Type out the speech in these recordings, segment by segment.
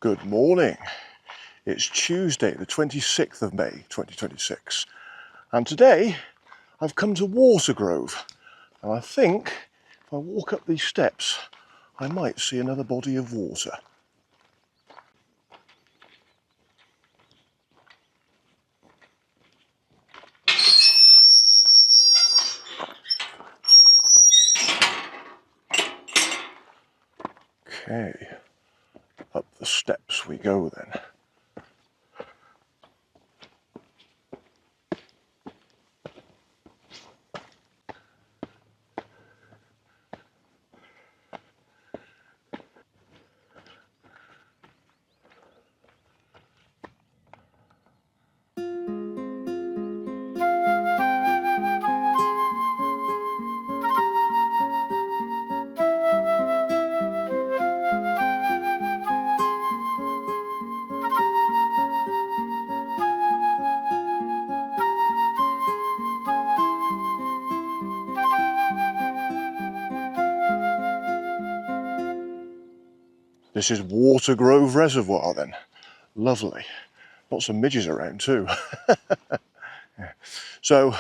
Good morning. It's Tuesday the 26th of May 2026 and today I've come to Watergrove and I think if I walk up these steps I might see another body of water. Okay, up the steps we go then. This is Watergrove Reservoir then. Lovely. Lots of midges around too. Yeah. So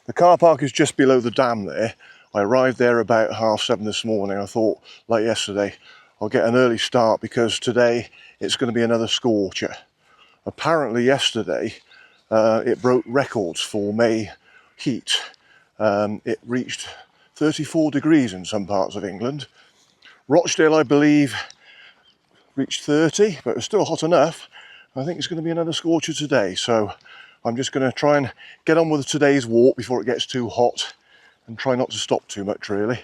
the car park is just below the dam there. I arrived there about 7:30 this morning. I thought, like yesterday, I'll get an early start because today it's going to be another scorcher. Apparently yesterday it broke records for May heat. It reached 34 degrees in some parts of England. Rochdale, I believe, reached 30, but it was still hot enough. I think it's going to be another scorcher today, so I'm just going to try and get on with today's walk before it gets too hot and try not to stop too much really.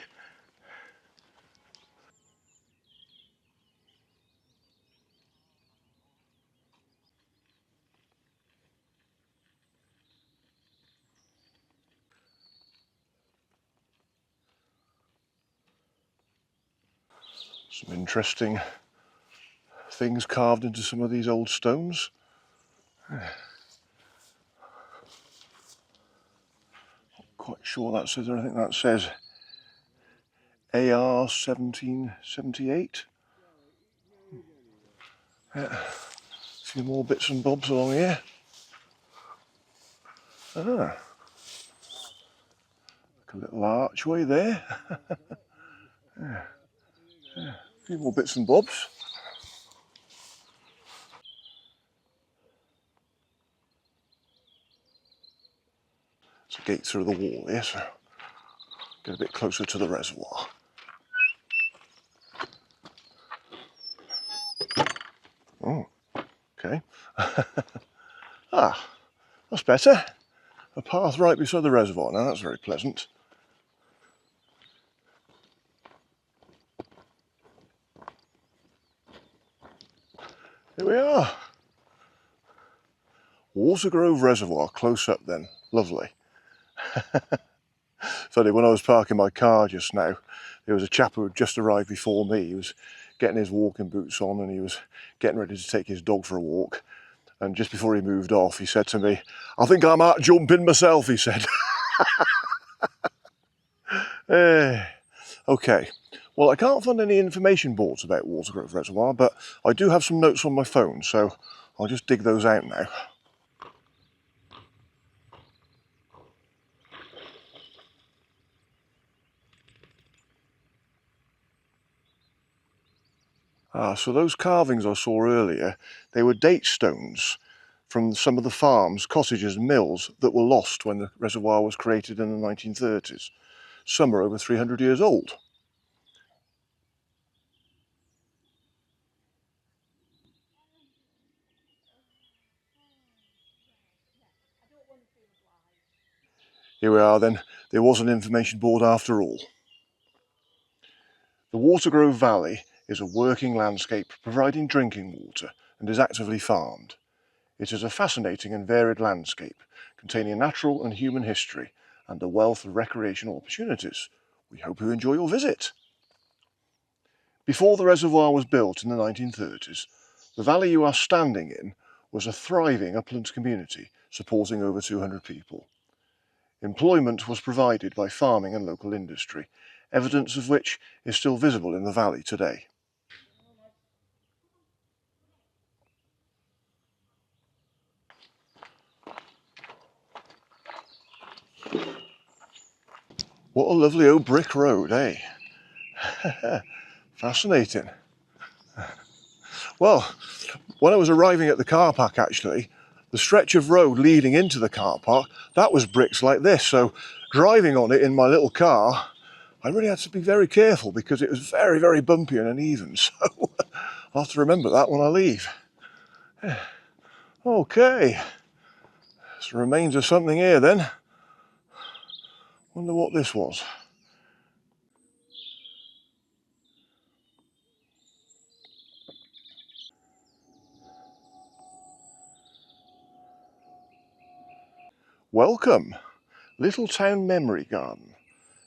Some interesting things carved into some of these old stones. Not quite sure that says anything. That says AR 1778. Yeah. A few more bits and bobs along here. Like a little archway there. Yeah. A few more bits and bobs. It's a gate through the wall here, so get a bit closer to the reservoir. Oh, okay. That's better. A path right beside the reservoir now, that's very pleasant. Here we are. Watergrove Reservoir, close up then. Lovely. Funny, when I was parking my car just now, there was a chap who had just arrived before me. He was getting his walking boots on and he was getting ready to take his dog for a walk. And just before he moved off, he said to me, "I think I'm out jumping myself," he said. Okay, well, I can't find any information boards about Watergrove Reservoir, but I do have some notes on my phone, so I'll just dig those out now. So those carvings I saw earlier, they were date stones from some of the farms, cottages and mills that were lost when the reservoir was created in the 1930s. Some are over 300 years old. Here we are then, there was an information board after all. The Watergrove Valley is a working landscape providing drinking water and is actively farmed. It is a fascinating and varied landscape containing natural and human history and a wealth of recreational opportunities. We hope you enjoy your visit. Before the reservoir was built in the 1930s, the valley you are standing in was a thriving upland community supporting over 200 people. Employment was provided by farming and local industry, evidence of which is still visible in the valley today. What a lovely old brick road, eh? Fascinating. Well, when I was arriving at the car park actually, the stretch of road leading into the car park, that was bricks like this. So driving on it in my little car, I really had to be very careful because it was very, very bumpy and uneven. So I'll have to remember that when I leave. Okay, there's the remains of something here then. Wonder what this was. Welcome, Little Town Memory Garden,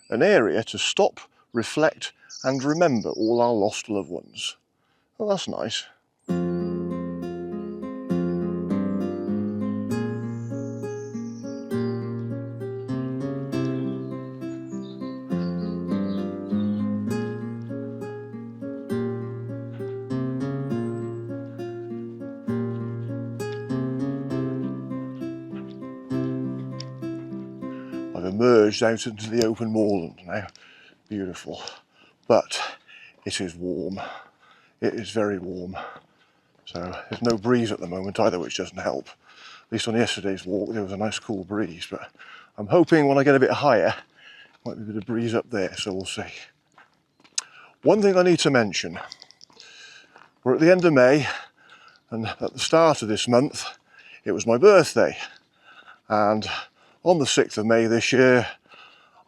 an area to stop, reflect and remember all our lost loved ones. Oh, that's nice. I've emerged out into the open moorland now. Beautiful. But it is warm. It is very warm. So there's no breeze at the moment either, which doesn't help. At least on yesterday's walk there was a nice cool breeze, but I'm hoping when I get a bit higher, might be a bit of breeze up there, so we'll see. One thing I need to mention, we're at the end of May, and at the start of this month, it was my birthday. And on the 6th of May this year,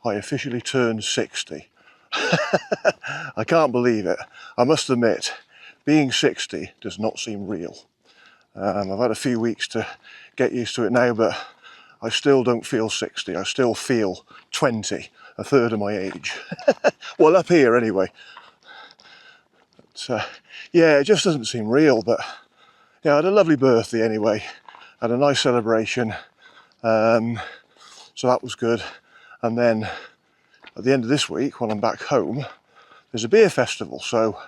I officially turned 60. I can't believe it. I must admit, being 60 does not seem real. I've had a few weeks to get used to it now, but I still don't feel 60. I still feel 20, a third of my age. Well, up here anyway. But, yeah, it just doesn't seem real, but yeah, I had a lovely birthday anyway. Had a nice celebration. So that was good. And then at the end of this week, when I'm back home, there's a beer festival. So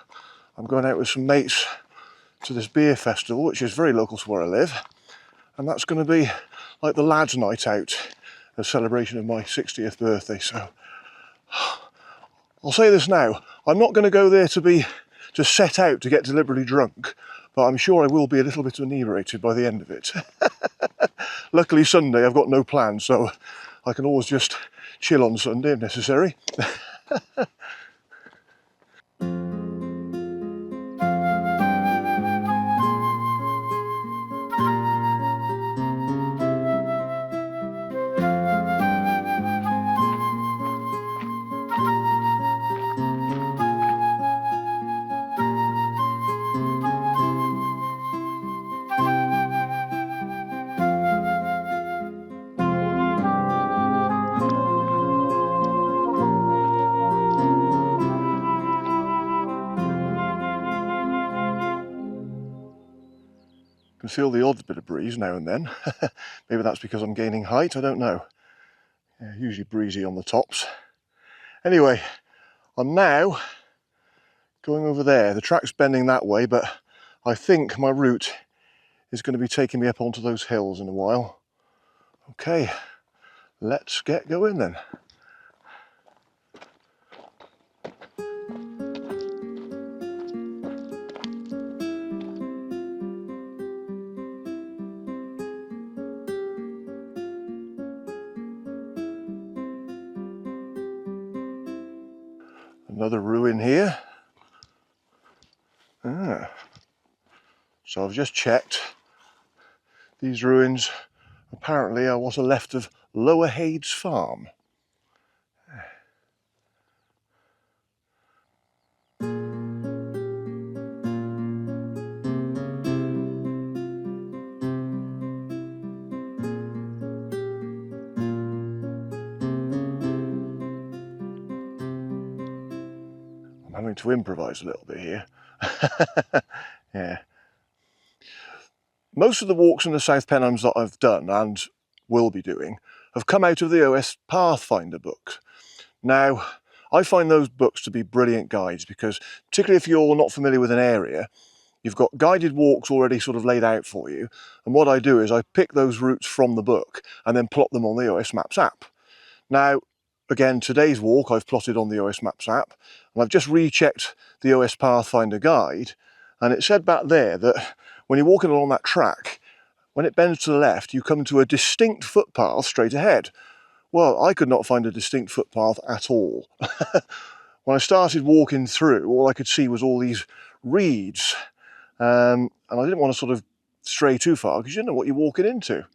I'm going out with some mates to this beer festival, which is very local to where I live. And that's going to be like the lads' night out, a celebration of my 60th birthday. So I'll say this now, I'm not going to go there to set out to get deliberately drunk, but I'm sure I will be a little bit inebriated by the end of it. Luckily Sunday I've got no plans, so I can always just chill on Sunday if necessary. Can feel the odd bit of breeze now and then. Maybe that's because I'm gaining height, I don't know. Yeah, usually breezy on the tops. Anyway, I'm now going over there. The track's bending that way, but I think my route is going to be taking me up onto those hills in a while. Okay, let's get going then. Another ruin here. So I've just checked. These ruins apparently are what are left of Lower Hades Farm. I'm having to improvise a little bit here. Yeah. Most of the walks in the South Pennines that I've done and will be doing have come out of the OS Pathfinder books. Now, I find those books to be brilliant guides because, particularly if you're not familiar with an area, you've got guided walks already sort of laid out for you. And what I do is I pick those routes from the book and then plot them on the OS Maps app. Now, again, today's walk I've plotted on the OS Maps app, and I've just rechecked the OS Pathfinder guide, and it said back there that when you're walking along that track, when it bends to the left, you come to a distinct footpath straight ahead. Well, I could not find a distinct footpath at all. When I started walking through, all I could see was all these reeds, and I didn't want to sort of stray too far because you don't know what you're walking into.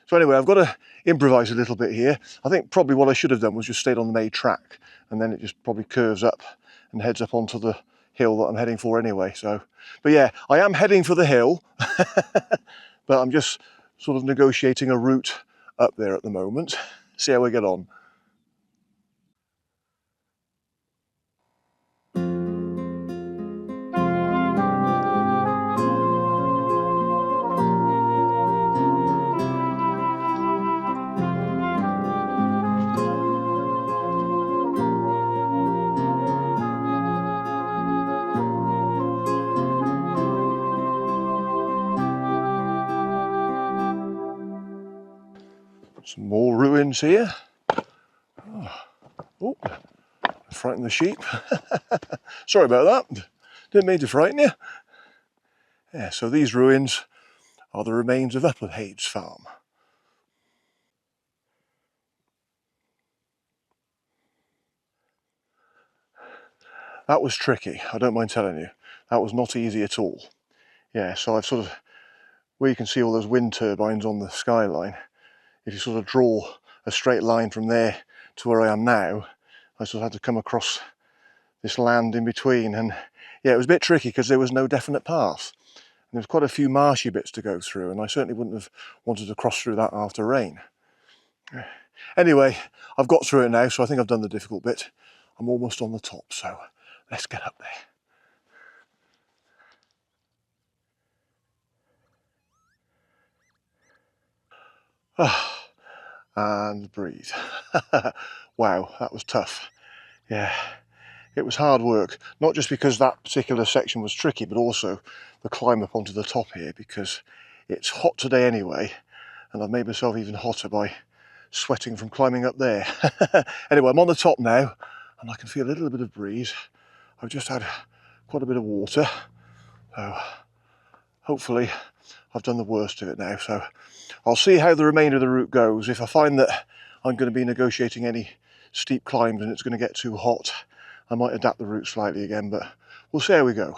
So anyway, I've got to improvise a little bit here. I think probably what I should have done was just stayed on the main track, and then it just probably curves up and heads up onto the hill that I'm heading for anyway. So, but yeah, I am heading for the hill, but I'm just sort of negotiating a route up there at the moment. See how we get on. Some more ruins here. Oh, frightened the sheep. Sorry about that. Didn't mean to frighten you. Yeah, so these ruins are the remains of Upperhades Farm. That was tricky, I don't mind telling you. That was not easy at all. Yeah, so I've sort of, where you can see all those wind turbines on the skyline, if you sort of draw a straight line from there to where I am now, I sort of had to come across this land in between, and yeah, it was a bit tricky because there was no definite path. And there was quite a few marshy bits to go through, and I certainly wouldn't have wanted to cross through that after rain. Anyway, I've got through it now, so I think I've done the difficult bit. I'm almost on the top, so let's get up there. And breathe. Wow, that was tough. Yeah, it was hard work, not just because that particular section was tricky, but also the climb up onto the top here, because it's hot today anyway, and I've made myself even hotter by sweating from climbing up there. Anyway, I'm on the top now, and I can feel a little bit of breeze. I've just had quite a bit of water, so hopefully I've done the worst of it now. So I'll see how the remainder of the route goes. If I find that I'm going to be negotiating any steep climbs and it's going to get too hot, I might adapt the route slightly again, but we'll see how we go.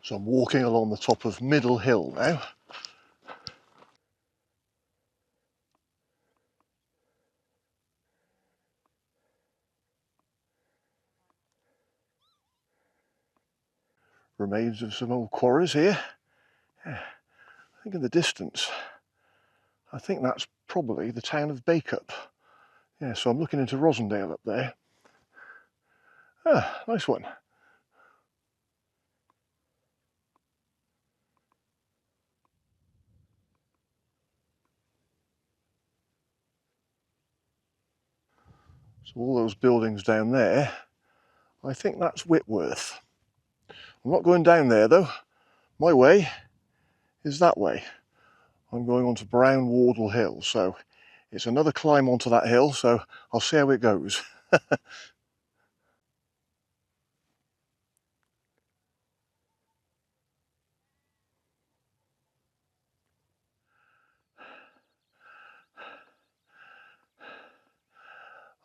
So I'm walking along the top of Middle Hill now. Remains of some old quarries here. Yeah, I think in the distance, I think that's probably the town of Bacup. Yeah, so I'm looking into Rosendale up there. Ah, nice one. So all those buildings down there, I think that's Whitworth. I'm not going down there though. My way is that way. I'm going on to Brown Wardle Hill, so it's another climb onto that hill, so I'll see how it goes.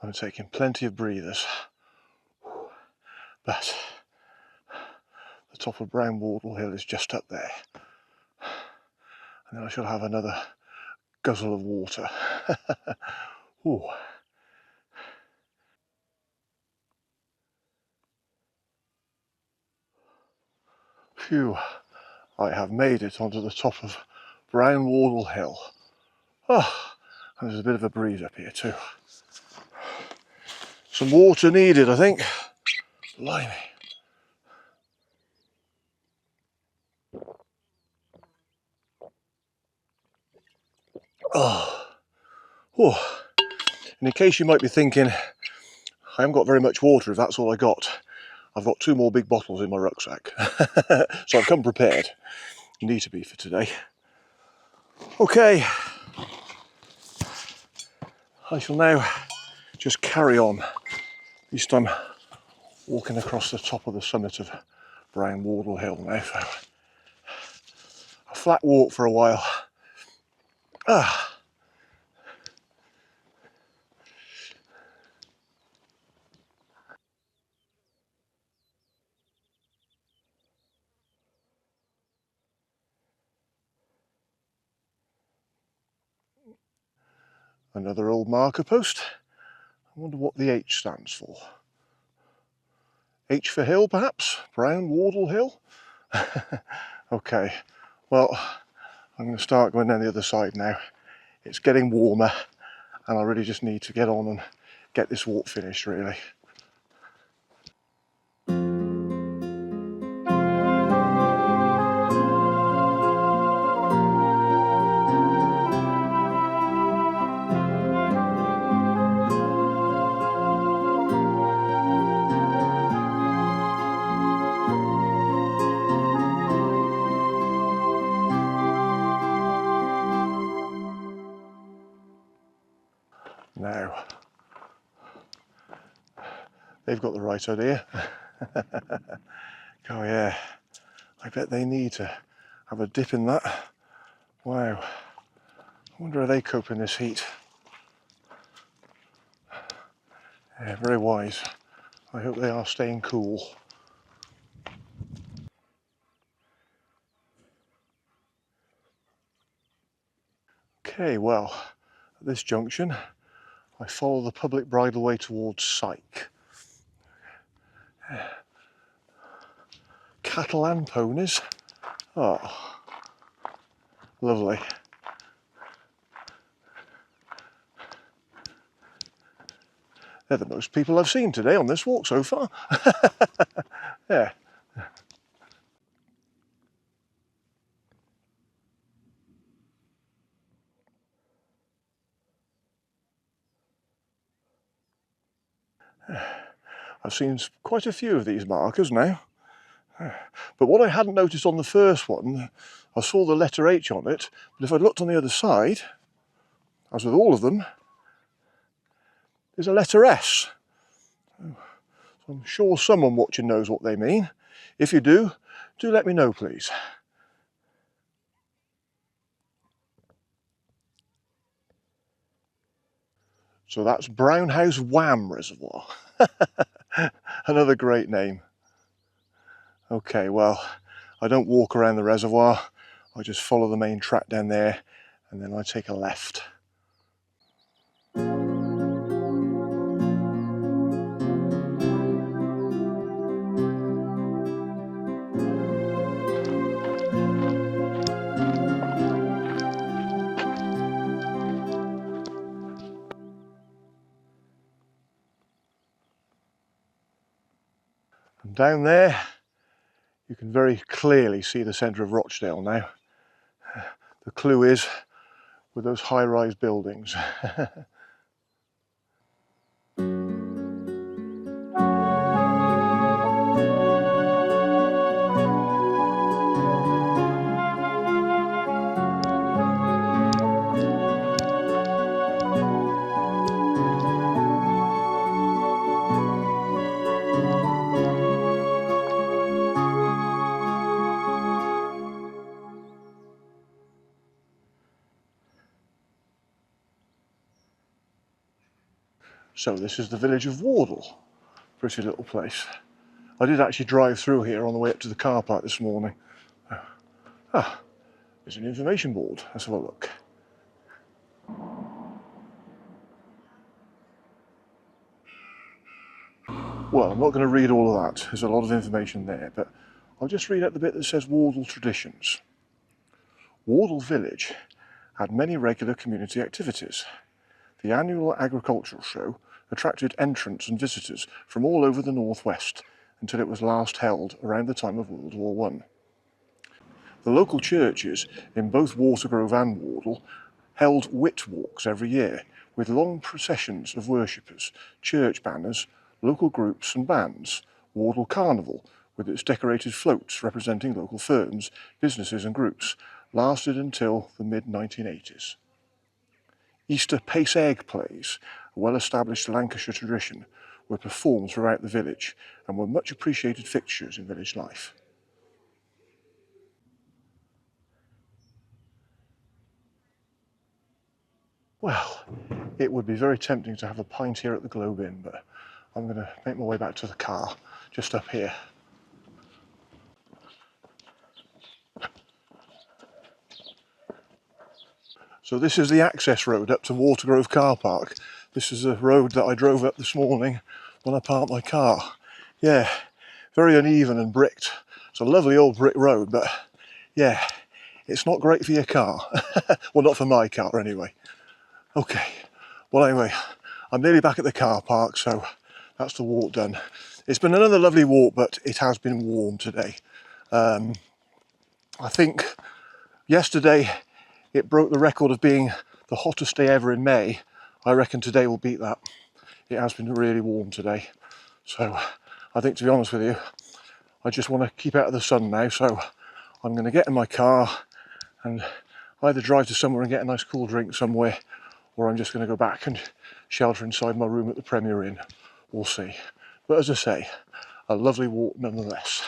I'm taking plenty of breathers, but the top of Brown Wardle Hill is just up there. And then I shall have another guzzle of water. Ooh. Phew, I have made it onto the top of Brown Wardle Hill. Oh, and there's a bit of a breeze up here too. Some water needed, I think. Blimey. Oh. Oh. And in case you might be thinking, I haven't got very much water if that's all I got, I've got 2 more big bottles in my rucksack. So I've come prepared. Need to be for today. Okay, I shall now just carry on. At least I'm walking across the top of the summit of Brown Wardle Hill now. So a flat walk for a while. Another old marker post. I wonder what the H stands for. H for hill, perhaps? Brown Wardle Hill? Okay, well, I'm going to start going down the other side now. It's getting warmer and I really just need to get on and get this walk finished, really. Now, they've got the right idea. Oh yeah, I bet they need to have a dip in that. Wow, I wonder how they cope in this heat. Yeah, very wise. I hope they are staying cool. Okay, well, at this junction, I follow the public bridleway towards Syke. Cattle and ponies. Oh, lovely. They're the most people I've seen today on this walk so far. Yeah. I've seen quite a few of these markers now. But what I hadn't noticed on the first one, I saw the letter H on it, but if I looked on the other side, as with all of them, there's a letter S. So I'm sure someone watching knows what they mean. If you do let me know, please. So that's Brownhouse Wham Reservoir. Another great name. Okay, well, I don't walk around the reservoir. I just follow the main track down there and then I take a left. And down there, you can very clearly see the centre of Rochdale now. The clue is with those high-rise buildings. So this is the village of Wardle. Pretty little place. I did actually drive through here on the way up to the car park this morning. Ah, there's an information board. Let's have a look. Well, I'm not going to read all of that. There's a lot of information there, but I'll just read out the bit that says Wardle traditions. Wardle village had many regular community activities. The annual agricultural show attracted entrants and visitors from all over the northwest until it was last held around the time of World War I. The local churches in both Watergrove and Wardle held wit walks every year with long processions of worshippers, church banners, local groups and bands. Wardle Carnival with its decorated floats representing local firms, businesses and groups, lasted until the mid-1980s. Easter pace egg plays, a well-established Lancashire tradition, were performed throughout the village and were much appreciated fixtures in village life. Well, it would be very tempting to have a pint here at the Globe Inn, but I'm going to make my way back to the car, just up here. So this is the access road up to Watergrove car park. This is the road that I drove up this morning when I parked my car. Yeah, very uneven and bricked. It's a lovely old brick road, but yeah, it's not great for your car. Well, not for my car anyway. Okay, well anyway, I'm nearly back at the car park, so that's the walk done. It's been another lovely walk, but it has been warm today. I think yesterday it broke the record of being the hottest day ever in May. I reckon today will beat that. It has been really warm today. So I think, to be honest with you, I just want to keep out of the sun now. So I'm going to get in my car and either drive to somewhere and get a nice cool drink somewhere, or I'm just going to go back and shelter inside my room at the Premier Inn. We'll see. But as I say, a lovely walk nonetheless.